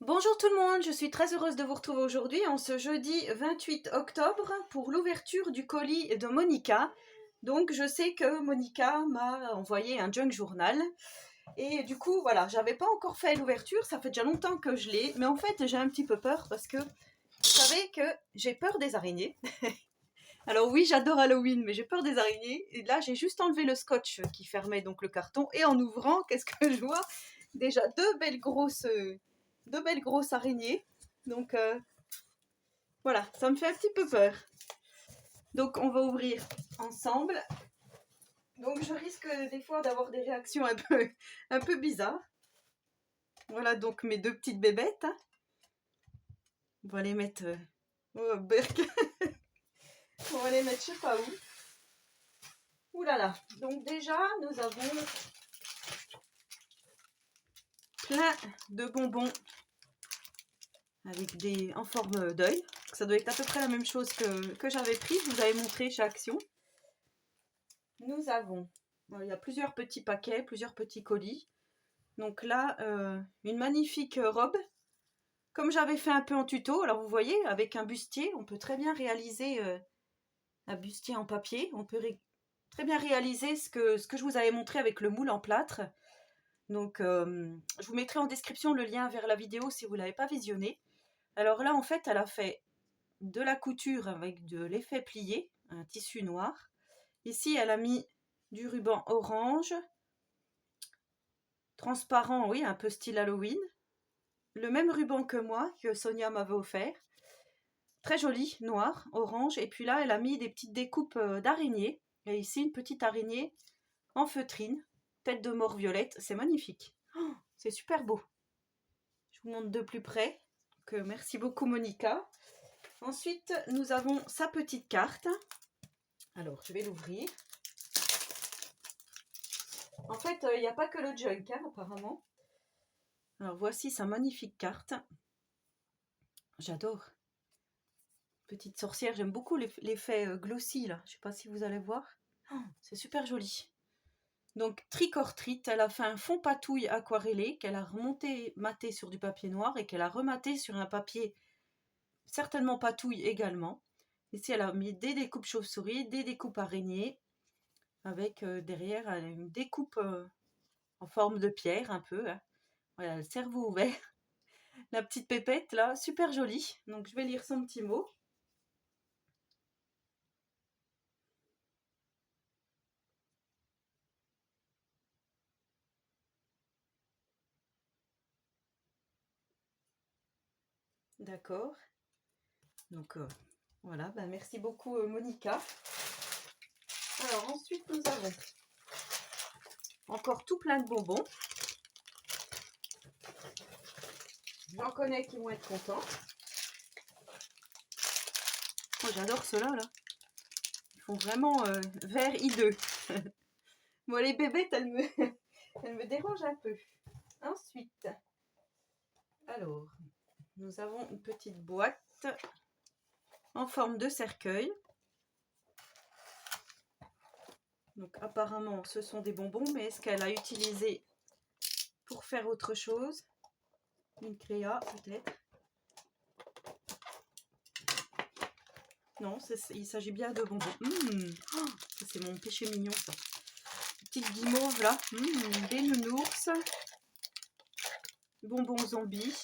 Bonjour tout le monde, je suis très heureuse de vous retrouver aujourd'hui en ce jeudi 28 octobre pour l'ouverture du colis de Monica. Donc je sais que Monica m'a envoyé un junk journal et du coup voilà, j'avais pas encore fait l'ouverture, ça fait déjà longtemps que je l'ai, mais en fait j'ai un petit peu peur parce que vous savez que j'ai peur des araignées. Alors oui, j'adore Halloween, mais j'ai peur des araignées. Et là, j'ai juste enlevé le scotch qui fermait donc le carton. Et en ouvrant, qu'est-ce que je vois? Déjà deux belles grosses araignées. Donc voilà, ça me fait un petit peu peur. Donc on va ouvrir ensemble. Donc je risque des fois d'avoir des réactions un peu bizarres. Voilà donc mes deux petites bébêtes, hein. On va les mettre... oh, berk. On va les mettre je sais pas où. Ouh là là. Donc déjà, nous avons plein de bonbons avec des en forme d'œil. Ça doit être à peu près la même chose que j'avais pris. Je vous avais montré chez Action. Nous avons, il y a plusieurs petits paquets, plusieurs petits colis. Donc là, une magnifique robe. Comme j'avais fait un peu en tuto, alors vous voyez, avec un bustier, on peut très bien réaliser un bustier en papier. On peut très bien réaliser ce que je vous avais montré avec le moule en plâtre. Donc, je vous mettrai en description le lien vers la vidéo si vous ne l'avez pas visionnée. Alors là, en fait, elle a fait de la couture avec de l'effet plié, un tissu noir. Ici, elle a mis du ruban orange, transparent, oui, un peu style Halloween. Le même ruban que moi, que Sonia m'avait offert. Très joli, noir, orange. Et puis là, elle a mis des petites découpes d'araignées. Et ici, une petite araignée en feutrine, tête de mort violette. C'est magnifique. Oh, c'est super beau. Je vous montre de plus près. Donc, merci beaucoup, Monica. Ensuite, nous avons sa petite carte. Alors, je vais l'ouvrir. En fait, il n'y a pas que le junk, hein, apparemment. Alors, voici sa magnifique carte. J'adore. Petite sorcière, j'aime beaucoup l'effet glossy, là. Je ne sais pas si vous allez voir. Oh, c'est super joli. Donc, trick or treat, elle a fait un fond patouille aquarellé qu'elle a remonté maté sur du papier noir et qu'elle a rematé sur un papier certainement patouille également. Ici, elle a mis des découpes chauves-souris, des découpes araignées, avec derrière une découpe en forme de pierre un peu, hein. Voilà, le cerveau ouvert. La petite pépette là, super jolie. Donc je vais lire son petit mot. D'accord. Donc voilà, ben, merci beaucoup Monica. Alors ensuite nous avons encore tout plein de bonbons. J'en connais qui vont être contents. Oh, j'adore ceux-là là. Ils font vraiment vert hideux. Bon, les bébêtes, elles me dérangent un peu. Ensuite, alors, nous avons une petite boîte en forme de cercueil. Donc apparemment, ce sont des bonbons, mais est-ce qu'elle a utilisé pour faire autre chose? Une créa, peut-être? Non, il s'agit bien de bonbons. Oh, ça, c'est mon péché mignon, ça. Petite guimauve, là. Des nounours. Bonbons zombies.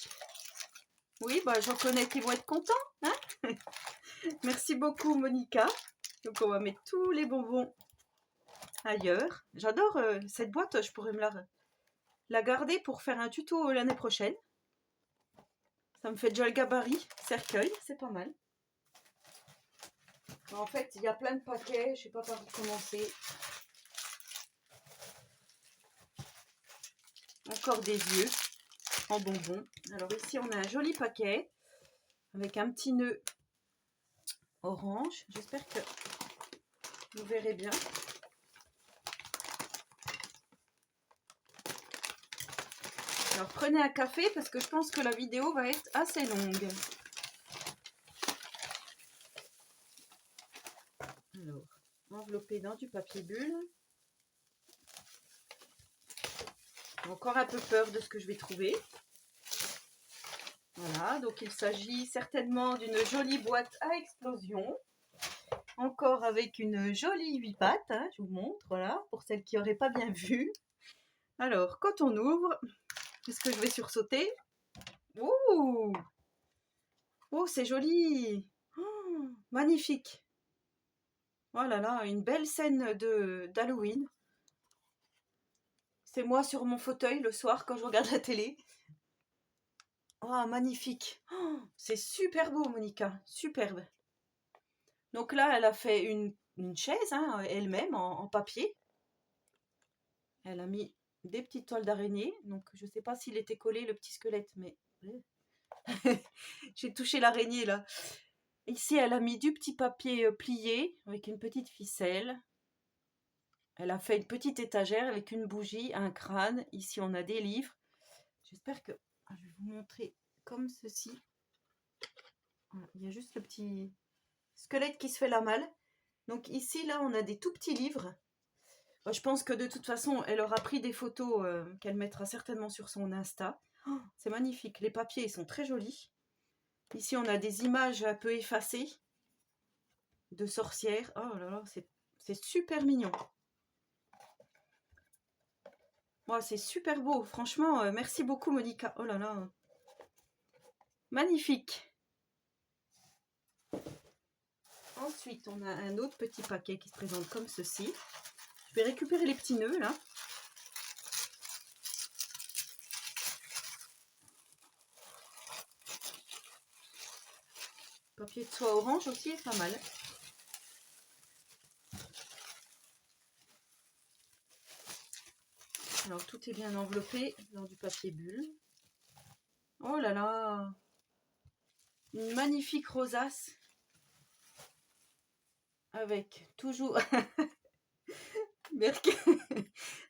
Oui, bah, j'en connais qui vont être contents, hein. Merci beaucoup, Monica. Donc, on va mettre tous les bonbons ailleurs. J'adore cette boîte, je pourrais me la garder pour faire un tuto l'année prochaine. Ça me fait déjà le gabarit. Cercueil, c'est pas mal. En fait, il y a plein de paquets, je ne sais pas par où commencer. Encore des vieux en bonbons. Alors ici, on a un joli paquet avec un petit nœud orange. J'espère que vous verrez bien. Alors prenez un café parce que je pense que la vidéo va être assez longue. Alors, enveloppé dans du papier bulle. J'ai encore un peu peur de ce que je vais trouver. Voilà, donc il s'agit certainement d'une jolie boîte à explosion. Encore avec une jolie 8 pattes, hein, je vous montre, voilà, pour celles qui n'auraient pas bien vu. Alors, quand on ouvre, est-ce que je vais sursauter? Ouh! Oh, c'est joli! Oh, magnifique! Oh là là, une belle scène d'Halloween. C'est moi sur mon fauteuil le soir quand je regarde la télé. Oh, magnifique! Oh, c'est super beau, Monica, superbe. Donc là, elle a fait une chaise, hein, elle-même, en papier. Elle a mis des petites toiles d'araignée. Donc, je ne sais pas s'il était collé, le petit squelette, mais j'ai touché l'araignée, là. Ici, elle a mis du petit papier plié avec une petite ficelle. Elle a fait une petite étagère avec une bougie, un crâne. Ici, on a des livres. J'espère que... Ah, je vais vous montrer comme ceci. Voilà, il y a juste le petit squelette qui se fait la malle. Donc ici, là, on a des tout petits livres. Je pense que de toute façon, elle aura pris des photos qu'elle mettra certainement sur son Insta. Oh, c'est magnifique. Les papiers, ils sont très jolis. Ici, on a des images un peu effacées de sorcières. Oh là là, c'est super mignon. Oh, c'est super beau. Franchement, merci beaucoup, Monica. Oh là là. Magnifique. Ensuite, on a un autre petit paquet qui se présente comme ceci. Je vais récupérer les petits nœuds, là. Papier de soie orange aussi est pas mal. Alors, tout est bien enveloppé dans du papier bulle. Oh là là! Une magnifique rosace. Avec toujours...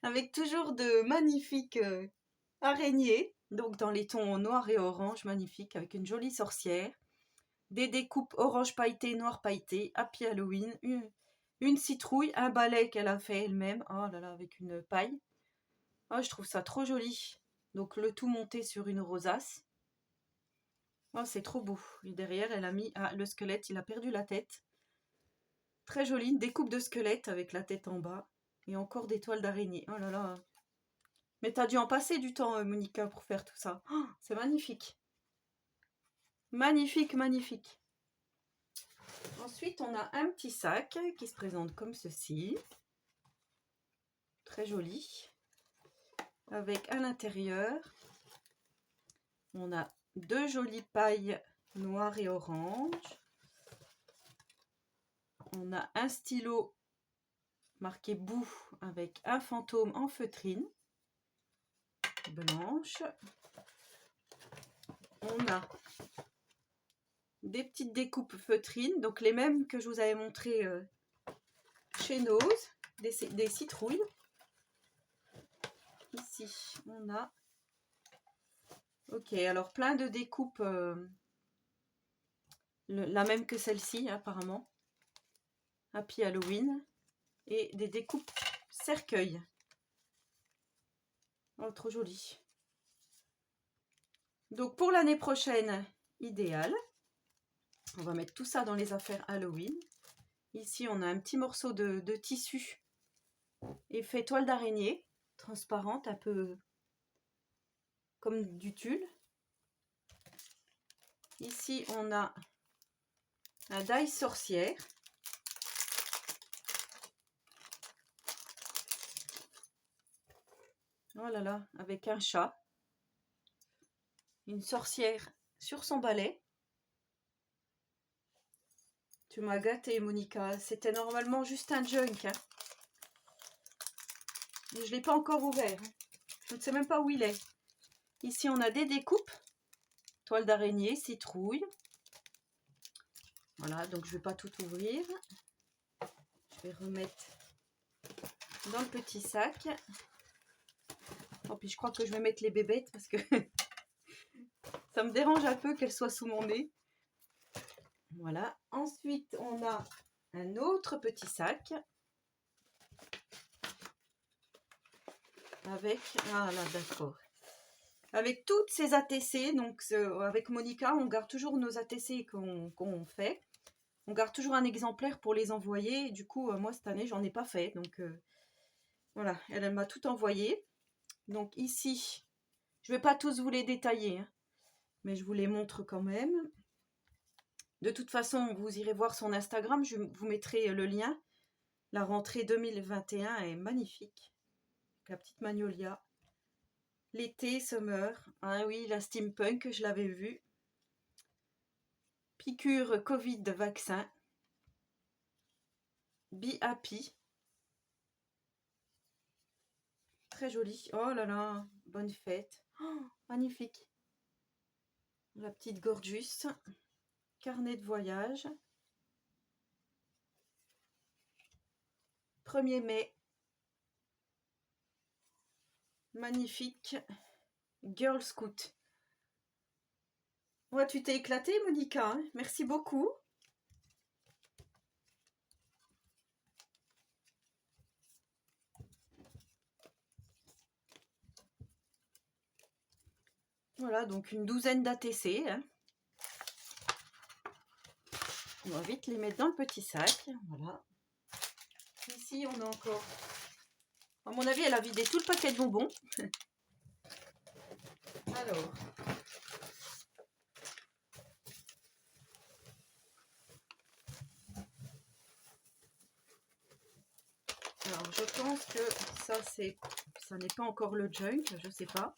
avec toujours de magnifiques araignées. Donc, dans les tons noir et orange, magnifique, avec une jolie sorcière. Des découpes orange pailleté, noir pailleté, Happy Halloween, une citrouille, un balai qu'elle a fait elle-même, oh là là, avec une paille. Oh, je trouve ça trop joli. Donc le tout monté sur une rosace. Oh, c'est trop beau. Et derrière, elle a mis le squelette, il a perdu la tête. Très jolie, une découpe de squelette avec la tête en bas. Et encore des toiles d'araignée. Oh là là. Mais t'as dû en passer du temps, Monica, pour faire tout ça. Oh, c'est magnifique. Magnifique, magnifique. Ensuite, on a un petit sac qui se présente comme ceci. Très joli. Avec à l'intérieur, on a deux jolies pailles noires et orange. On a un stylo marqué bout avec un fantôme en feutrine blanche. On a des petites découpes feutrines, donc les mêmes que je vous avais montré chez Nose, des citrouilles. Ici, on a... Ok, alors plein de découpes, la même que celle-ci apparemment. Happy Halloween. Et des découpes cercueil. Oh, trop joli. Donc pour l'année prochaine, idéal. On va mettre tout ça dans les affaires Halloween. Ici, on a un petit morceau de tissu effet toile d'araignée, transparente, un peu comme du tulle. Ici, on a un die sorcière. Oh là là, avec un chat. Une sorcière sur son balai. Tu m'as gâtée, Monica. C'était normalement juste un junk. Hein. Et je ne l'ai pas encore ouvert. Hein. Je ne sais même pas où il est. Ici, on a des découpes. Toile d'araignée, citrouille. Voilà, donc je ne vais pas tout ouvrir. Je vais remettre dans le petit sac. Oh, puis je crois que je vais mettre les bébêtes parce que ça me dérange un peu qu'elles soient sous mon nez. Voilà. Ensuite, on a un autre petit sac. Avec... Ah là, d'accord. avec toutes ces ATC. Donc avec Monica, on garde toujours nos ATC qu'on fait. On garde toujours un exemplaire pour les envoyer. Et du coup, moi, cette année, j'en ai pas fait. Donc, voilà, elle m'a tout envoyé. Donc ici, je ne vais pas tous vous les détailler, hein, mais je vous les montre quand même. De toute façon, vous irez voir son Instagram. Je vous mettrai le lien. La rentrée 2021 est magnifique. La petite magnolia. L'été, summer. Ah oui, la steampunk, je l'avais vue. Piqûre Covid de vaccin. Be Happy. Très joli. Oh là là, bonne fête. Oh, magnifique. La petite Gorgeous. Carnet de voyage. 1er mai. Magnifique. Girl Scout. Ouais, tu t'es éclatée, Monica, hein. Merci beaucoup. Voilà, donc une douzaine d'ATC. Hein. On va vite les mettre dans le petit sac. Voilà. Ici, on a encore... À mon avis, elle a vidé tout le paquet de bonbons. Alors... Alors, je pense que ça n'est pas encore le junk, je sais pas.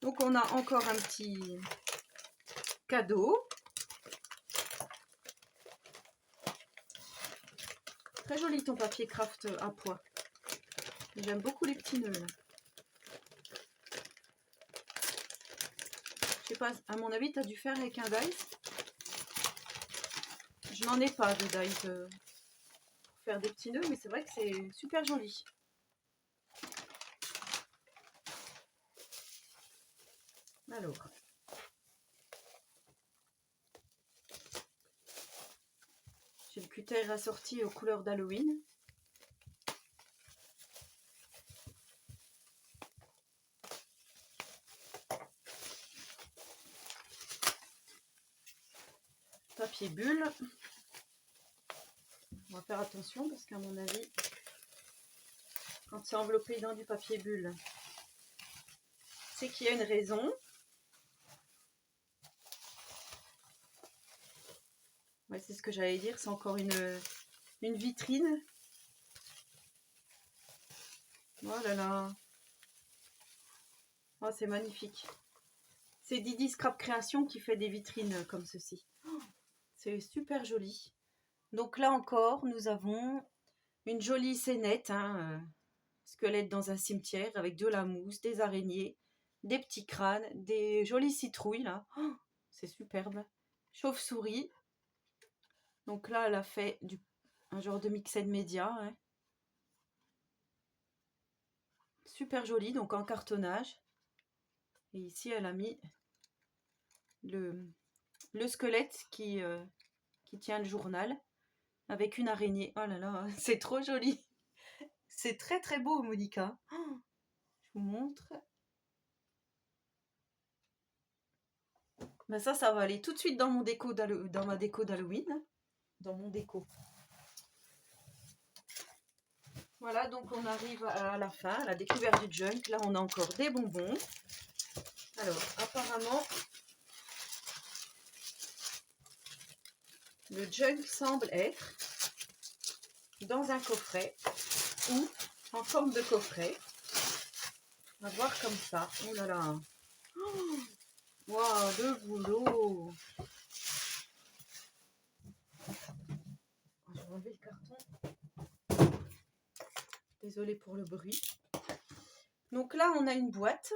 Donc, on a encore un petit cadeau. Très joli ton papier craft à pois. J'aime beaucoup les petits nœuds là. Je sais pas, à mon avis, tu as dû faire avec un dice. Je n'en ai pas de dice pour faire des petits nœuds, mais c'est vrai que c'est super joli. Alors, j'ai le cutter assorti aux couleurs d'Halloween. Papier bulle. On va faire attention parce qu'à mon avis, quand c'est enveloppé dans du papier bulle, c'est qu'il y a une raison. Ouais, c'est ce que j'allais dire, c'est encore une vitrine. Oh là là. Oh, c'est magnifique. C'est Didi Scrap Création qui fait des vitrines comme ceci. Oh, c'est super joli. Donc là encore, nous avons une jolie scénette, hein, squelette dans un cimetière avec de la mousse, des araignées, des petits crânes, des jolies citrouilles là. Oh, c'est superbe. Chauve-souris. Donc là, elle a fait un genre de mixed media. Hein. Super joli, donc en cartonnage. Et ici, elle a mis le squelette qui tient le journal avec une araignée. Oh là là, c'est trop joli. C'est très très beau, Monica. Oh, je vous montre. Ben ça va aller tout de suite dans mon déco dans ma déco d'Halloween. Dans mon déco. Voilà, donc on arrive à la fin, à la découverte du junk. Là, on a encore des bonbons. Alors, apparemment, le junk semble être dans un coffret ou en forme de coffret. On va voir comme ça. Oh là là. Oh, wow, le boulot. Je vais enlever le carton. Désolée pour le bruit. Donc là, on a une boîte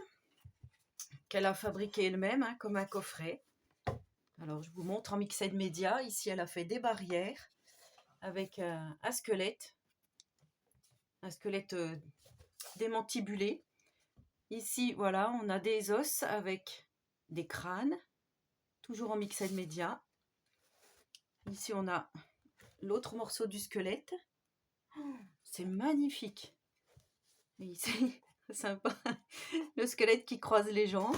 qu'elle a fabriquée elle-même, hein, comme un coffret. Alors, je vous montre en mixed media. Ici, elle a fait des barrières avec un squelette. Un squelette démantibulé. Ici, voilà, on a des os avec des crânes. Toujours en mixed media. Ici, on a l'autre morceau du squelette. Oh, c'est magnifique. Et ici, Sympa. Le squelette qui croise les jambes.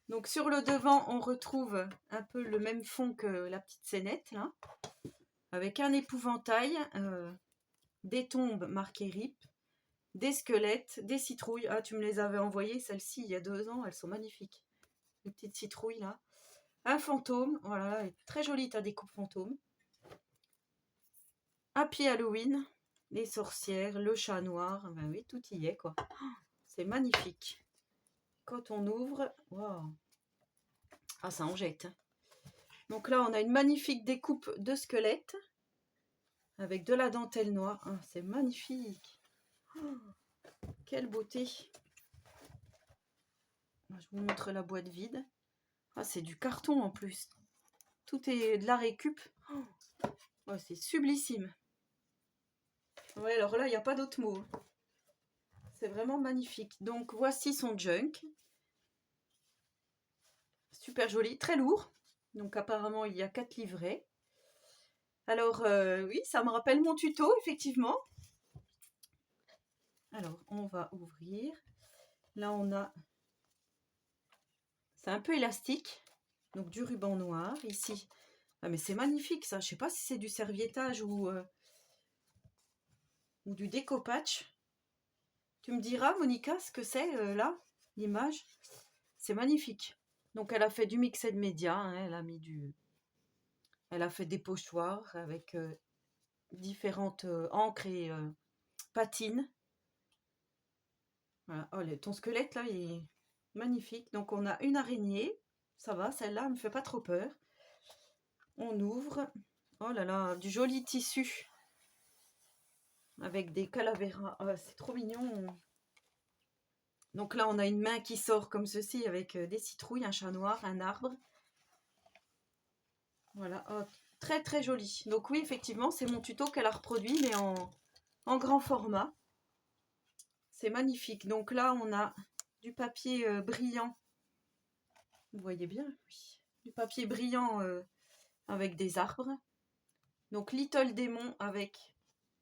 Donc sur le devant, on retrouve un peu le même fond que la petite scénette, là. Avec un épouvantail, des tombes marquées RIP, des squelettes, des citrouilles. Ah, tu me les avais envoyées, celles-ci, il y a 2 ans, elles sont magnifiques. Les petites citrouilles, là. Un fantôme, voilà, elle est très jolie ta découpe fantôme. Happy Halloween, les sorcières, le chat noir, ben oui, tout y est, quoi. C'est magnifique. Quand on ouvre, waouh. Ah, ça en jette. Donc là, on a une magnifique découpe de squelette avec de la dentelle noire. Ah, c'est magnifique. Oh, quelle beauté. Je vous montre la boîte vide. Ah, c'est du carton en plus. Tout est de la récup. Oh, c'est sublissime. Ouais, alors là, il n'y a pas d'autre mot. C'est vraiment magnifique. Donc, voici son junk. Super joli, très lourd. Donc, apparemment, il y a 4 livrets. Alors, oui, ça me rappelle mon tuto, effectivement. Alors, on va ouvrir. Là, on a... C'est un peu élastique. Donc, du ruban noir, ici. Ah, mais c'est magnifique, ça. Je sais pas si c'est du serviettage ou du découpage. Tu me diras, Monica, ce que c'est, là, l'image. C'est magnifique. Donc, elle a fait du mixed média. Hein, elle a fait des pochoirs avec différentes encres et patines. Voilà. Oh, ton squelette, là, il est magnifique. Donc, on a une araignée. Ça va, celle-là, elle me fait pas trop peur. On ouvre. Oh là là, du joli tissu. Avec des calaveras. Oh, c'est trop mignon. Donc là, on a une main qui sort comme ceci avec des citrouilles, un chat noir, un arbre. Voilà, oh, très très joli. Donc oui, effectivement, c'est mon tuto qu'elle a reproduit, mais en grand format. C'est magnifique. Donc là, on a du papier brillant. Vous voyez bien? Oui. Du papier brillant avec des arbres. Donc Little Démon avec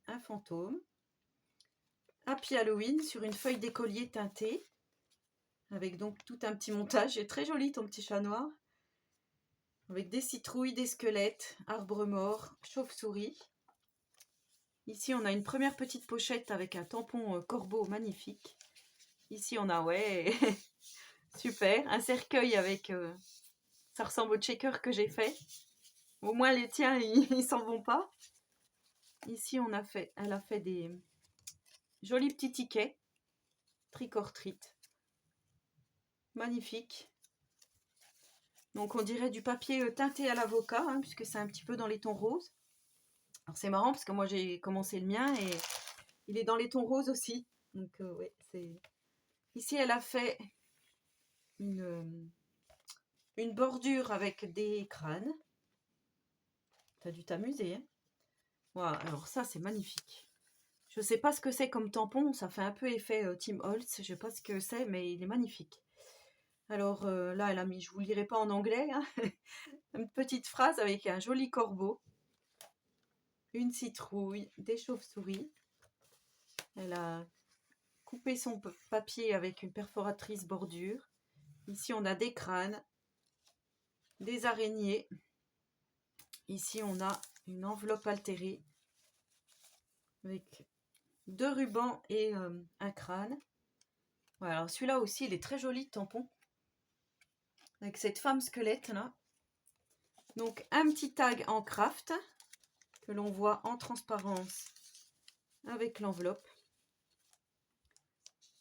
un fantôme. Happy Halloween sur une feuille d'écolier teintée. Avec donc tout un petit montage. C'est très joli ton petit chat noir. Avec des citrouilles, des squelettes, arbres morts, chauve-souris. Ici, on a une première petite pochette avec un tampon corbeau magnifique. Ici, on a, ouais, super, un cercueil avec... ça ressemble au checker que j'ai fait. Au moins, les tiens, ils s'en vont pas. Ici, elle a fait des jolis petits tickets. Trick or treat. Magnifique. Donc, on dirait du papier teinté à l'avocat, hein, puisque c'est un petit peu dans les tons roses. Alors, c'est marrant parce que moi, j'ai commencé le mien et il est dans les tons roses aussi. Donc, ouais, c'est... Ici, elle a fait une bordure avec des crânes. T'as dû t'amuser, hein? Wow, alors ça, c'est magnifique. Je sais pas ce que c'est comme tampon, ça fait un peu effet Tim Holtz, je sais pas ce que c'est, mais il est magnifique. Alors là, elle a mis, je vous lirai pas en anglais, hein, une petite phrase avec un joli corbeau, une citrouille, des chauves-souris. Elle a coupé son papier avec une perforatrice bordure. Ici, on a des crânes, des araignées. Ici, on a une enveloppe altérée avec 2 rubans et un crâne. Voilà, alors celui-là aussi, il est très joli, tampon. Avec cette femme squelette là. Donc un petit tag en craft que l'on voit en transparence avec l'enveloppe.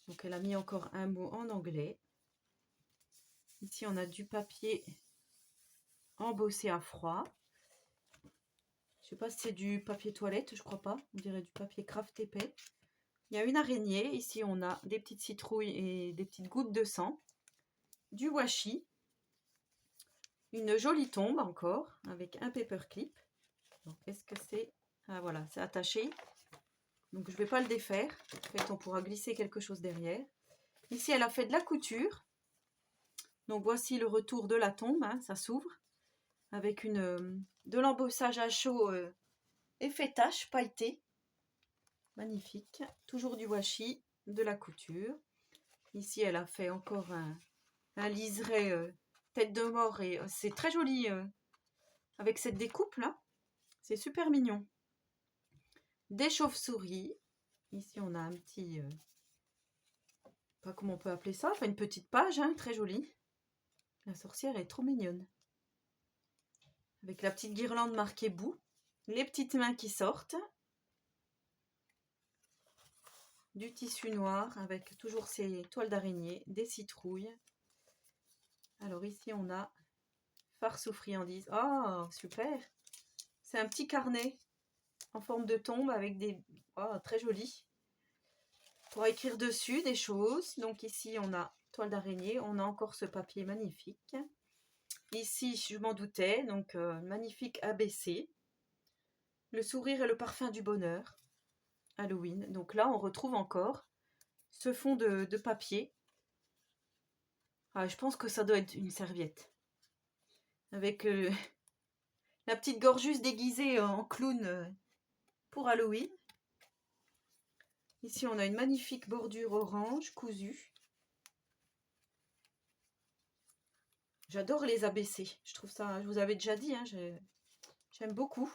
Donc elle a mis encore un mot en anglais. Ici on a du papier embossé à froid. Je sais pas si c'est du papier toilette, je crois pas. On dirait du papier craft épais. Il y a une araignée. Ici on a des petites citrouilles et des petites gouttes de sang. Du washi. Une jolie tombe encore avec un paperclip. Donc est-ce que c'est... Ah voilà, c'est attaché. Donc je ne vais pas le défaire. En fait, on pourra glisser quelque chose derrière. Ici, elle a fait de la couture. Donc voici le retour de la tombe. Hein, ça s'ouvre. Avec de l'embossage à chaud effet tache pailleté. Magnifique. Toujours du washi. de la couture. Ici, elle a fait encore un liseré tête de mort et c'est très joli avec cette découpe là. C'est super mignon. Des chauves-souris. Ici, on a un petit... pas comment on peut appeler ça. Enfin, une petite page, hein, très jolie. La sorcière est trop mignonne. Avec la petite guirlande marquée bout. Les petites mains qui sortent. Du tissu noir avec toujours ces toiles d'araignée, des citrouilles. Alors ici, on a farce aux friandises. Oh, super! C'est un petit carnet en forme de tombe avec des... Oh, très joli. Pour écrire dessus des choses. Donc ici, on a toile d'araignée. On a encore ce papier magnifique. Ici, je m'en doutais. Donc, magnifique ABC. Le sourire et le parfum du bonheur. Halloween. Donc là, on retrouve encore ce fond de papier. Ah, je pense que ça doit être une serviette. Avec la petite gorgeuse déguisée en clown pour Halloween. Ici, on a une magnifique bordure orange cousue. J'adore les ABC. Je trouve ça, je vous avais déjà dit, hein, j'aime beaucoup.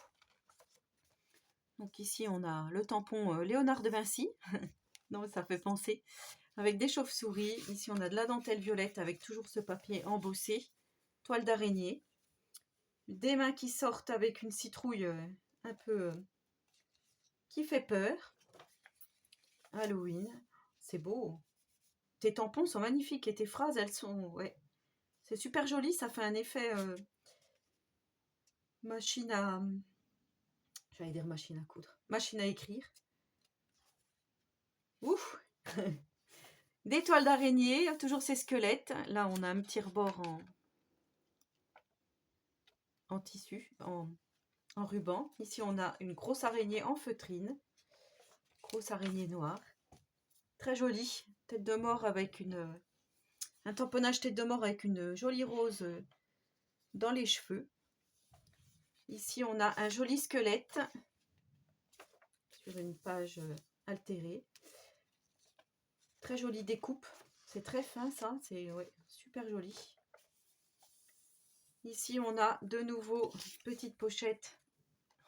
Donc ici, on a le tampon Léonard de Vinci. Non, ça fait penser. Avec des chauves-souris. Ici, on a de la dentelle violette avec toujours ce papier embossé. Toile d'araignée. Des mains qui sortent avec une citrouille un peu qui fait peur. Halloween. C'est beau. Tes tampons sont magnifiques et tes phrases, elles sont... Ouais. C'est super joli. Ça fait un effet machine à... J'allais dire machine à coudre. Machine à écrire. Ouf. Des toiles d'araignée, toujours ces squelettes. Là, on a un petit rebord en tissu, en ruban. Ici, on a une grosse araignée en feutrine. Grosse araignée noire. Très jolie. Tête de mort avec un tamponnage tête de mort avec une jolie rose dans les cheveux. Ici, on a un joli squelette sur une page altérée. Très jolie découpe. C'est très fin, ça. C'est ouais, super joli. Ici, on a de nouveau petite pochette.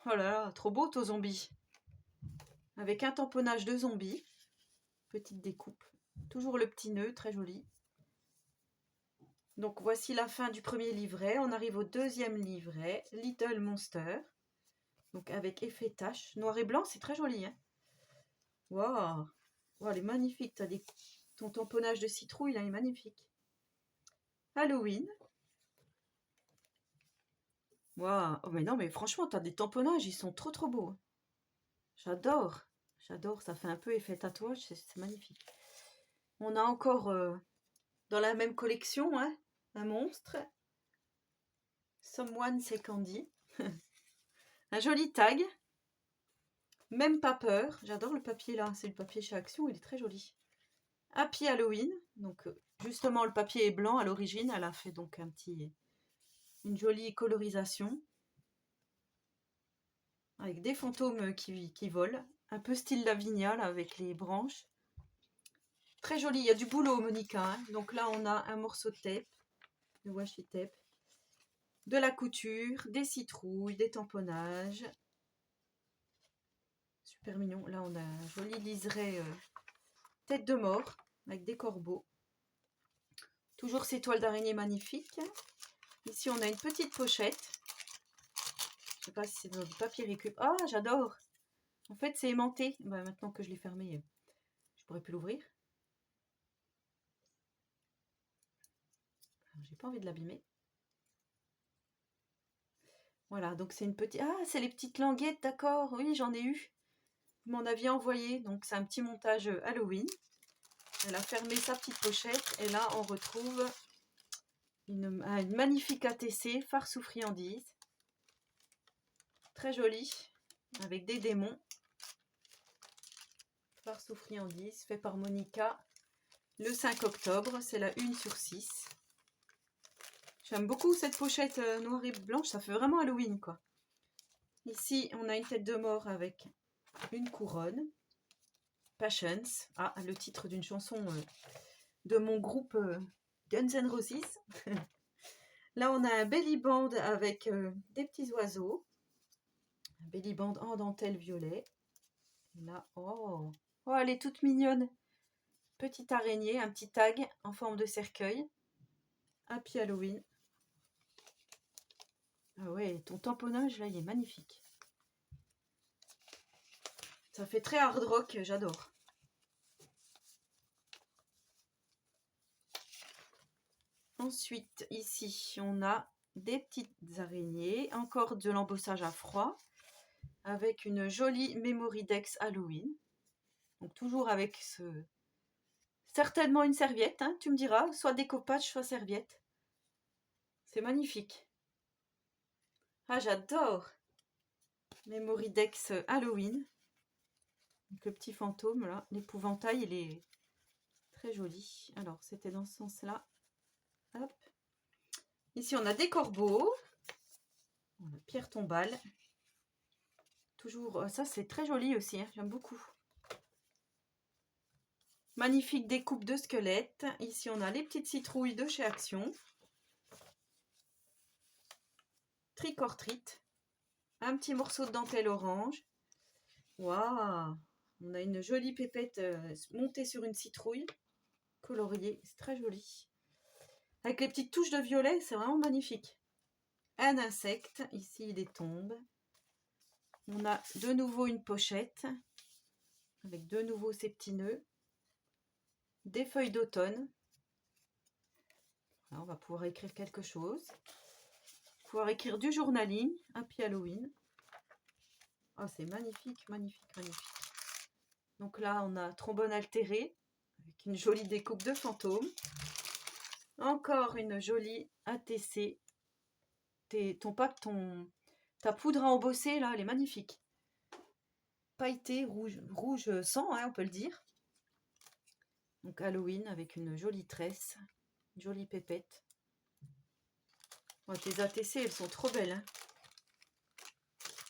Oh là là, trop beau, ton zombie. Avec un tamponnage de zombie. Petite découpe. Toujours le petit nœud, très joli. Donc, voici la fin du premier livret. On arrive au deuxième livret, Little Monster. Donc, avec effet tache. Noir et blanc, c'est très joli. Hein. Waouh! Wow, elle est magnifique. Ton tamponnage de citrouille, là, est magnifique. Halloween. Waouh! Oh, mais non, mais franchement, t'as des tamponnages, ils sont trop trop beaux. J'adore. J'adore, ça fait un peu effet tatouage, c'est magnifique. On a encore dans la même collection, hein, un monstre. Someone Say Candy. Un joli tag. Même pas peur. J'adore le papier là, c'est le papier chez Action, il est très joli. Happy Halloween. Donc justement le papier est blanc à l'origine, elle a fait donc une jolie colorisation. Avec des fantômes qui volent. Un peu style Lavinia là, avec les branches. Très joli, il y a du boulot Monica. Hein. Donc là on a un morceau de tape, de washi tape. De la couture, des citrouilles, des tamponnages. Super mignon. Là, on a un joli liseré tête de mort avec des corbeaux. Toujours ces toiles d'araignée magnifiques. Ici, on a une petite pochette. Je sais pas si c'est dans du papier récup. Ah, j'adore. En fait, c'est aimanté. Bah, maintenant que je l'ai fermé, je pourrais plus l'ouvrir. J'ai pas envie de l'abîmer. Voilà, donc c'est une petite... Ah, c'est les petites languettes, d'accord. Oui, j'en ai eu. Vous m'en aviez envoyé. Donc, c'est un petit montage Halloween. Elle a fermé sa petite pochette. Et là, on retrouve une magnifique ATC, farce aux friandises. Très jolie. Avec des démons. Farce aux friandises, fait par Monica. Le 5 octobre. C'est la 1/6. J'aime beaucoup cette pochette noire et blanche, ça fait vraiment Halloween quoi. Ici, on a une tête de mort avec une couronne. Passions. Ah, le titre d'une chanson de mon groupe Guns N' Roses. Là, on a un belly band avec des petits oiseaux. Un belly band en dentelle violet. Et là, oh, elle est toute mignonne. Petite araignée, un petit tag en forme de cercueil. Happy Halloween. Ah ouais, ton tamponnage là, il est magnifique. Ça fait très hard rock, j'adore. Ensuite, ici, on a des petites araignées, encore de l'embossage à froid, avec une jolie Memory Dex Halloween. Donc toujours avec certainement une serviette, hein, tu me diras, soit découpage, soit serviette. C'est magnifique. Ah, j'adore. Memory Dex Halloween. Donc le petit fantôme, là, l'épouvantail, il est très joli. Alors, c'était dans ce sens-là. Hop. Ici, on a des corbeaux. On a pierre tombale. Toujours, ça c'est très joli aussi, hein, j'aime beaucoup. Magnifique découpe de squelettes. Ici, on a les petites citrouilles de chez Action. Trick or treat. Un petit morceau de dentelle orange. Waouh! On a une jolie pépette montée sur une citrouille. Coloriée, c'est très joli. Avec les petites touches de violet, c'est vraiment magnifique. Un insecte, ici il est tombe. On a de nouveau une pochette. Avec de nouveau ces petits nœuds. Des feuilles d'automne. On va pouvoir écrire quelque chose. Pouvoir écrire du journaling, Happy Halloween. Oh, c'est magnifique, magnifique, magnifique. Donc là, on a trombone altéré avec une jolie découpe de fantôme. Encore une jolie ATC. Ta poudre à embosser, là, elle est magnifique. Pailleté, rouge sang, hein, on peut le dire. Donc Halloween avec une jolie tresse, une jolie pépette. Oh, tes ATC, elles sont trop belles. Hein.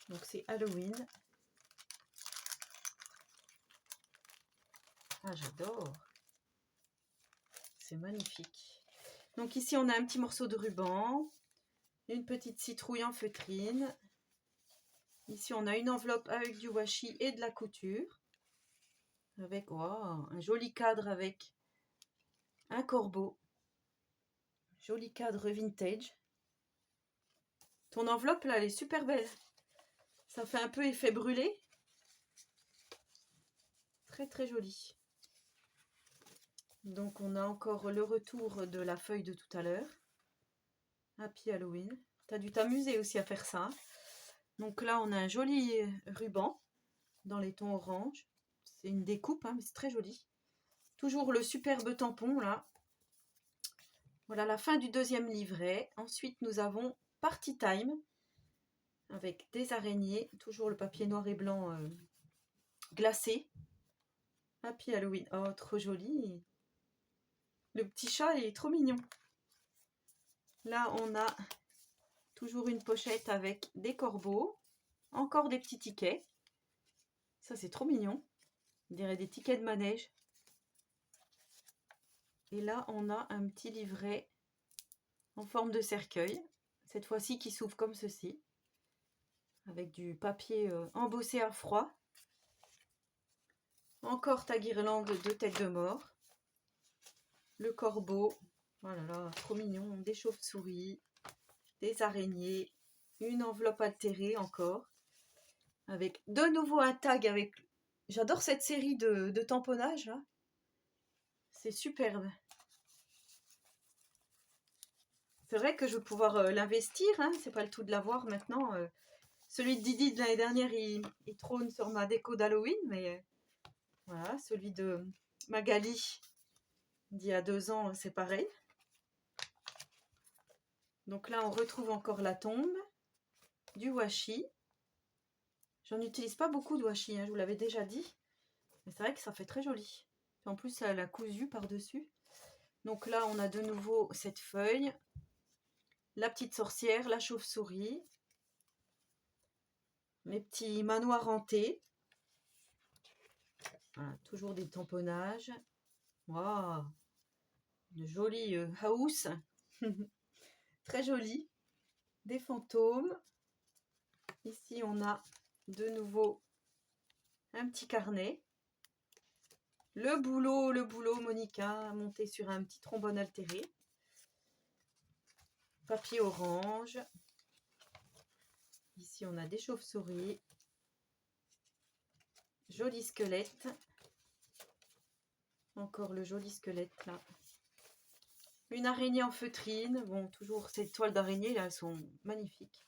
Donc c'est Halloween. Ah, j'adore. C'est magnifique. Donc ici, on a un petit morceau de ruban. Une petite citrouille en feutrine. Ici, on a une enveloppe avec du washi et de la couture. Avec un joli cadre avec un corbeau. Joli cadre vintage. Ton enveloppe, là, elle est super belle. Ça fait un peu effet brûlé. Très, très joli. Donc, on a encore le retour de la feuille de tout à l'heure. Happy Halloween. Tu as dû t'amuser aussi à faire ça. Donc là, on a un joli ruban dans les tons orange. C'est une découpe, hein, mais c'est très joli. Toujours le superbe tampon, là. Voilà la fin du deuxième livret. Ensuite, nous avons Party Time avec des araignées. Toujours le papier noir et blanc glacé. Happy Halloween. Oh, trop joli. Le petit chat, il est trop mignon. Là, on a toujours une pochette avec des corbeaux. Encore des petits tickets. Ça, c'est trop mignon. On dirait des tickets de manège. Et là, on a un petit livret en forme de cercueil. Cette fois-ci, qui s'ouvre comme ceci. Avec du papier embossé à froid. Encore ta guirlande de têtes de mort. Le corbeau. Oh là là, trop mignon. Des chauves-souris. Des araignées. Une enveloppe altérée encore. Avec de nouveau un tag avec... J'adore cette série de tamponnages là. C'est superbe. C'est vrai que je vais pouvoir l'investir. Hein. C'est pas le tout de l'avoir maintenant. Celui de Didi de l'année dernière, il trône sur ma déco d'Halloween. Mais voilà, celui de Magali d'il y a 2 ans, c'est pareil. Donc là, on retrouve encore la tombe, du washi. J'en utilise pas beaucoup de washi, hein, je vous l'avais déjà dit. Mais c'est vrai que ça fait très joli. Et en plus, elle a cousu par-dessus. Donc là, on a de nouveau cette feuille. La petite sorcière, la chauve-souris. Les petits manoirs hantés. Voilà, toujours des tamponnages. Waouh, une jolie house. Très jolie. Des fantômes. Ici, on a de nouveau un petit carnet. Le boulot, Monica, monté sur un petit trombone altéré. Papier orange. Ici, on a des chauves-souris. Joli squelette. Encore le joli squelette là. Une araignée en feutrine. Bon, toujours ces toiles d'araignée là, elles sont magnifiques.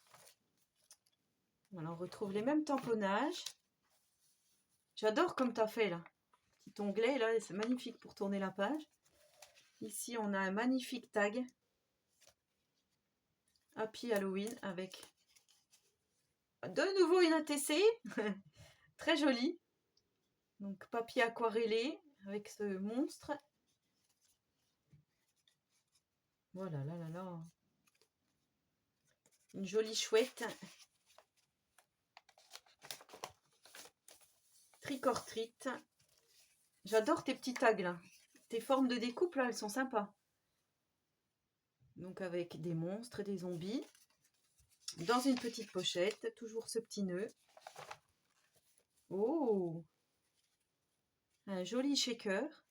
Voilà, on retrouve les mêmes tamponnages. J'adore comme tu as fait là. Petit onglet là, c'est magnifique pour tourner la page. Ici, on a un magnifique tag. Happy Halloween avec de nouveau une ATC. Très jolie. Donc, papier aquarellé avec ce monstre. Voilà, là, là, là. Une jolie chouette. Trick or treat. J'adore tes petits tags là. Tes formes de découpe là, elles sont sympas. Donc avec des monstres et des zombies. Dans une petite pochette, toujours ce petit nœud. Oh! Un joli shaker.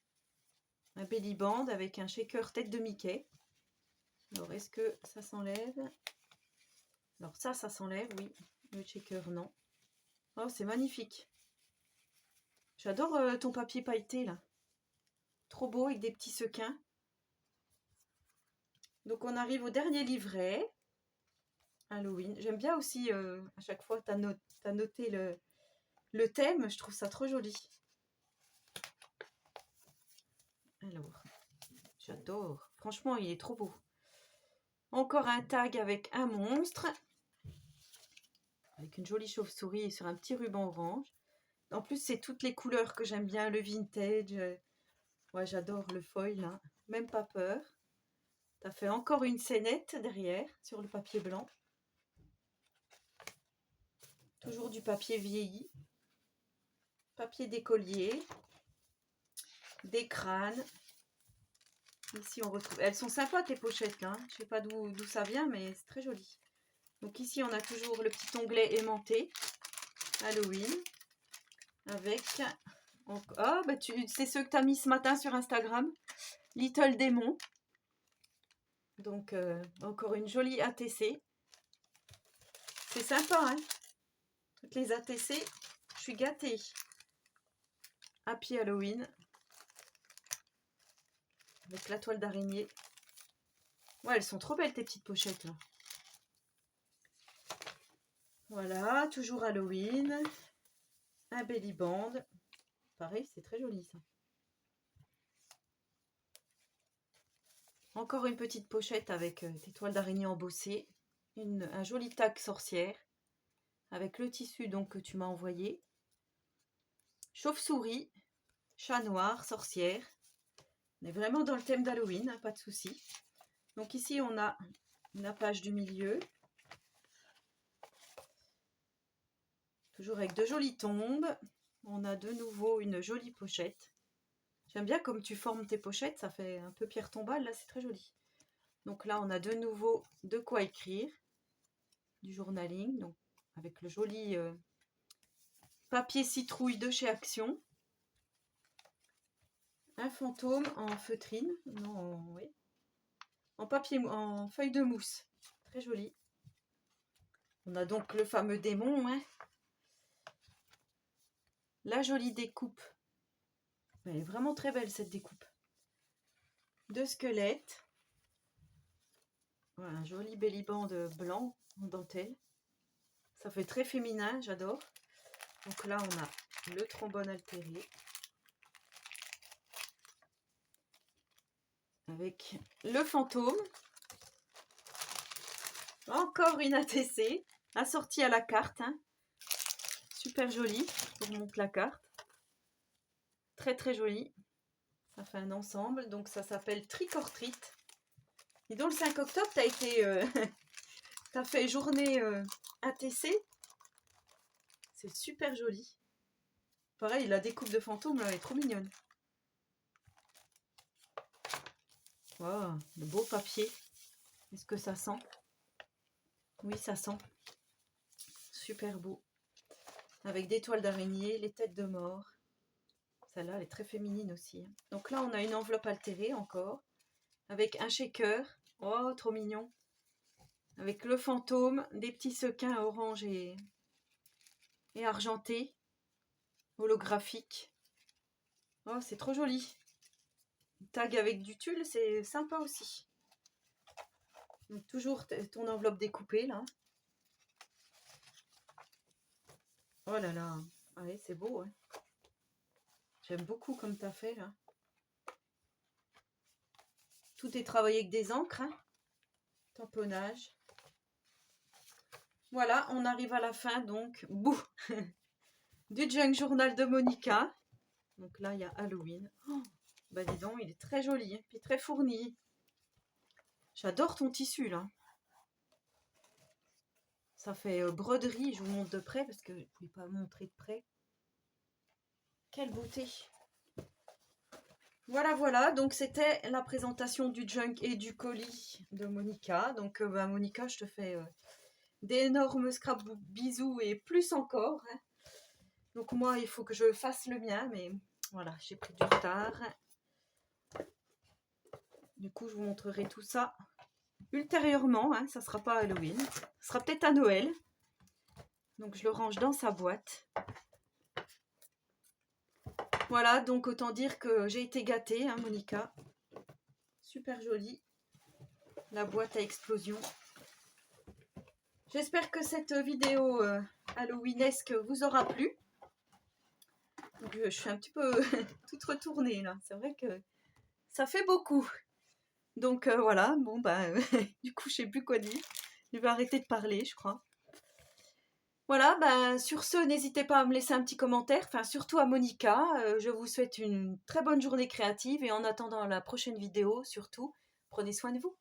Un belly band avec un shaker tête de Mickey. Alors est-ce que ça s'enlève? Alors ça s'enlève, oui. Le shaker, non. Oh, c'est magnifique. J'adore ton papier pailleté là. Trop beau avec des petits sequins. Donc on arrive au dernier livret. Halloween. J'aime bien aussi, à chaque fois, tu as noté le thème. Je trouve ça trop joli. Alors, j'adore. Franchement, il est trop beau. Encore un tag avec un monstre. Avec une jolie chauve-souris sur un petit ruban orange. En plus, c'est toutes les couleurs que j'aime bien. Le vintage. Ouais, j'adore le foil, là. Même pas peur. Tu as fait encore une scénette derrière, sur le papier blanc. Toujours du papier vieilli. Papier d'écolier. Des crânes. Ici, on retrouve... Elles sont sympas, tes pochettes, là. Je sais pas d'où ça vient, mais c'est très joli. Donc ici, on a toujours le petit onglet aimanté. Halloween. Avec... Oh, bah c'est ceux que tu as mis ce matin sur Instagram. Little Démon. Donc, encore une jolie ATC. C'est sympa, hein. Toutes les ATC, je suis gâtée. Happy Halloween. Avec la toile d'araignée. Ouais, elles sont trop belles, tes petites pochettes, là. Voilà, toujours Halloween. Un belly band. Pareil, c'est très joli, ça. Encore une petite pochette avec des toiles d'araignée embossées. Un joli tag sorcière. Avec le tissu donc que tu m'as envoyé. Chauve-souris. Chat noir, sorcière. On est vraiment dans le thème d'Halloween, hein, pas de souci. Donc ici, on a la page du milieu. Toujours avec de jolies tombes. On a de nouveau une jolie pochette. J'aime bien comme tu formes tes pochettes, ça fait un peu pierre tombale, là c'est très joli. Donc là, on a de nouveau de quoi écrire. Du journaling, donc avec le joli papier citrouille de chez Action. Un fantôme en feutrine, non, oui. En papier, en feuille de mousse. Très joli. On a donc le fameux démon, hein. La jolie découpe. Elle est vraiment très belle cette découpe. Deux squelettes. Voilà, un joli belly band blanc en dentelle. Ça fait très féminin, j'adore. Donc là, on a le trombone altéré. Avec le fantôme. Encore une ATC. Assortie à la carte, hein. Super jolie. Je vous remonte la carte. Très très jolie. Ça fait un ensemble. Donc ça s'appelle Trick or treat. Et donc le 5 octobre, tu as été... t'as fait journée ATC. C'est super joli. pareil, la découpe de fantôme, là, elle est trop mignonne. Wow, le beau papier. Est-ce que ça sent? Oui, ça sent. Super beau. Avec des toiles d'araignée, les têtes de mort. Celle-là, elle est très féminine aussi. Donc là, on a une enveloppe altérée encore. Avec un shaker. Oh, trop mignon. Avec le fantôme, des petits sequins orange et argentés. Holographiques. Oh, c'est trop joli. Tag avec du tulle, c'est sympa aussi. Donc toujours ton enveloppe découpée là. Oh là là, ouais, c'est beau. Hein. J'aime beaucoup comme tu as fait là. Tout est travaillé avec des encres. Hein. Tamponnage. Voilà, on arrive à la fin donc. Bouh du Junk Journal de Monica. Donc là, il y a Halloween. Oh, bah dis donc, il est très joli, hein, puis très fourni. J'adore ton tissu là. Ça fait broderie, je vous montre de près parce que je ne pouvais pas montrer de près. Quelle beauté! Voilà, voilà, donc c'était la présentation du junk et du colis de Monica. Donc bah, Monica, je te fais d'énormes scrapbooks bisous et plus encore. Hein. Donc moi, il faut que je fasse le mien, mais voilà, j'ai pris du retard. Du coup, je vous montrerai tout ça ultérieurement. Hein, ça ne sera pas Halloween, ça sera peut-être à Noël. Donc je le range dans sa boîte. Voilà, donc autant dire que j'ai été gâtée, hein, Monica. Super jolie. La boîte à explosion. J'espère que cette vidéo halloweenesque vous aura plu. Donc, je suis un petit peu toute retournée là. C'est vrai que ça fait beaucoup. Donc voilà, bon bah du coup je sais plus quoi dire. Je vais arrêter de parler, je crois. Voilà, ben, sur ce, n'hésitez pas à me laisser un petit commentaire, enfin surtout à Monica. Je vous souhaite une très bonne journée créative et en attendant la prochaine vidéo, surtout, prenez soin de vous.